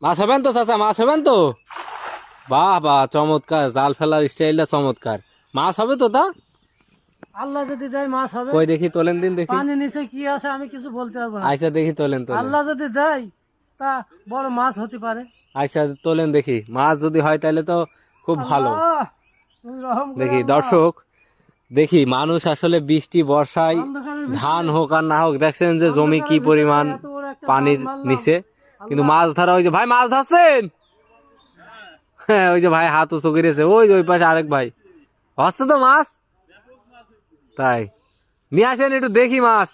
মাছ হবেন তো চাচা, মাছ হবেন তো? বাহ বাহ, চমৎকার, জাল ফেলার স্টাইলটা চমৎকার। মাছ হবে তো? তা আল্লাহ যদি দেয় মাছ হবে। কই দেখি, তোলেন দিন দেখি। পানি নিচে কি আছে আমি কিছু বলতে পারবো না। আচ্ছা দেখি, তোলেন তোলেন। আল্লাহ যদি দেয় তা বড় মাছ হতে পারে। আচ্ছা তোলেন দেখি, মাছ যদি হয় তাহলে তো খুব ভালো। আল্লাহ, তুমি রহম করো দেখি আল্লাহ। দর্শক, দেখি মানুষ আসলে বৃষ্টি বর্ষায় অন্ধকারের ভিতরে ধান হোক আর না হোক, দেখছেন যে জমি কি অন্ধকারের ভিতরে পরিমাণ এত বড় একটা পানির জাল মারলাম। নিচে, কিন্তু আল্লাহ। মাছ ধরা। ওই যে ভাই মাছ ধরছেন, হ্যাঁ ওই যে ভাই হাত উঁচু করেছে, ওই যে ওই পাশে আরেক ভাই হচ্ছে তো মাছ। তাই নিয়ে আসেন একটু দেখি মাছ।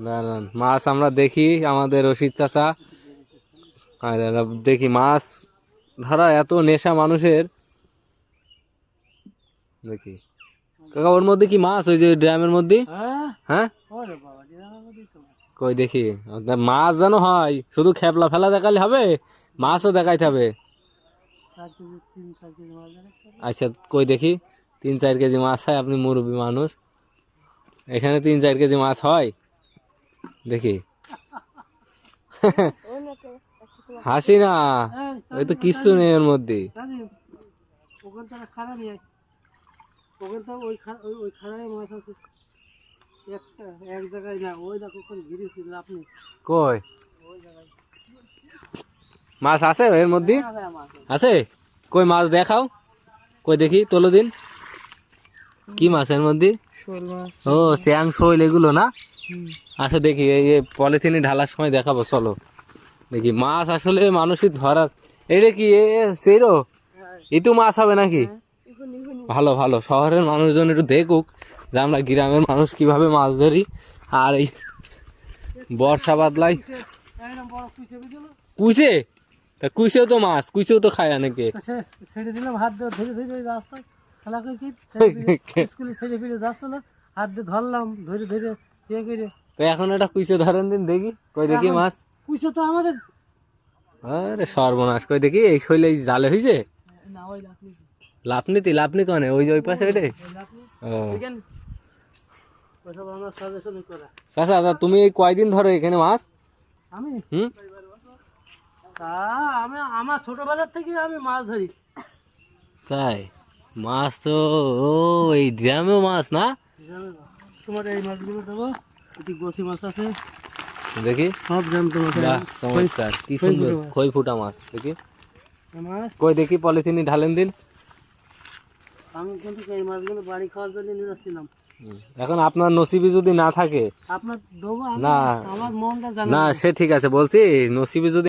দাঁড়ান, মাছ আমরা দেখি, আমাদের রশিদ চাচা দেখি মাছ ধরা এত নেশা মানুষের। দেখি কাকা, ওর মধ্যে কি মাছ? ওই যে ড্রামের মধ্যে? হ্যাঁ, হ্যাঁ ওরে বাবা, এরকম মধ্যেই তো মাছ। কই দেখি, আপনার মাছ যেন হয়, শুধু খেপলা ফেলা দেখালে হবে, মাছও দেখাইতে হবে। 4 কেজি 3-4 কেজি মাছ ধরে। আচ্ছা কই দেখি, 3-4 কেজি মাছ হয়? আপনি মুরব্বী মানুষ, এখানে 3-4 কেজি মাছ হয়? দেখি হাসি না, হ্যাঁ, ওই তো কিচ্ছু নেই ওর মধ্যে। রাজীব, ওখান থেকে খাড়া নিয়ে আয়। ওখান থেকে ওই খাড়ায় মাছ আছে একটা, এক জায়গায় না, ওই দেখো ওখানে ঘিরেছিল আপনি। কই ওই জায়গায় মাছ আছে এর মধ্যে? মাছ আছে? কই মাছ দেখাও, কই দেখি, তোলো দিন। কি মাছ এর মধ্যে? শোল মাছ। ও চ্যাং শৈল এগুলো না? আচ্ছা দেখি, এই পলিথিনে ঢালার সময় দেখাবো, চলো দেখি মাছ আসলে মানুষের ধরার। এটা কি সেরো ইতু মাছ হবে নাকি? ভালো ভালো, শহরের মানুষজন একটু দেখুক যে আমরা গ্রামের মানুষ কিভাবে মাছ ধরি। আর এই বর্ষা বাদলাই একদম বড় কুইচে বুঝলো। কুইছে, তা কুইছেও তো মাছ, কুইছেও তো খায় অনেকে। তো সে ছেড়ে দিলাম হাত দিয়ে, ধরে ধরে ওই রাস্তায় খেলা করে কি স্কুলে ছেড়ে ফিরে যাচ্ছিল, হাত দিয়ে ধরলাম, ধরে ধরে ইয়ে করে। তো এখন এটা কুইছে ধরেন দিন দেখি, কই দেখি এখন মাছ। কুইচে তো আমাদের আরে সর্বনাশ, কই দেখি এই শৈলে জালে হয়েছে। না, ওই লাফনি লাপনিতি, লাপনি কনে ওই যে ওই পাশে ওইটাই। ওই লাফনি ও ওইখানে ওইসব আমার সাজেশন করা। চাচা, তা তুমি এই কয়দিন ধরো এখানে মাছ? আমি হুম তা আমি আমার ছোটবেলার থেকে আমি মাছ ধরি। তাই? মাছ তো, ও এই ড্রামেও মাছ না? তোমার এই মাছগুলো দেবো, এটি গোছি মাছ আছে, দেখি, সব জান তোমার বাহ চমৎকার, কি সুন্দর খই ফুটা মাছ। দেখি মাছ। কই দেখি, পলিথিনে ঢালেন দিন। আমি কিন্তু এই মাছগুলো বাড়ি খাওয়ার জন্য নিয়ে যাচ্ছিলাম। এখন আপনার নসিবে যদি না থাকে, আপনার দেবো, না আমার মনটা জানা। না সে ঠিক আছে, বলছি নসিবে যদি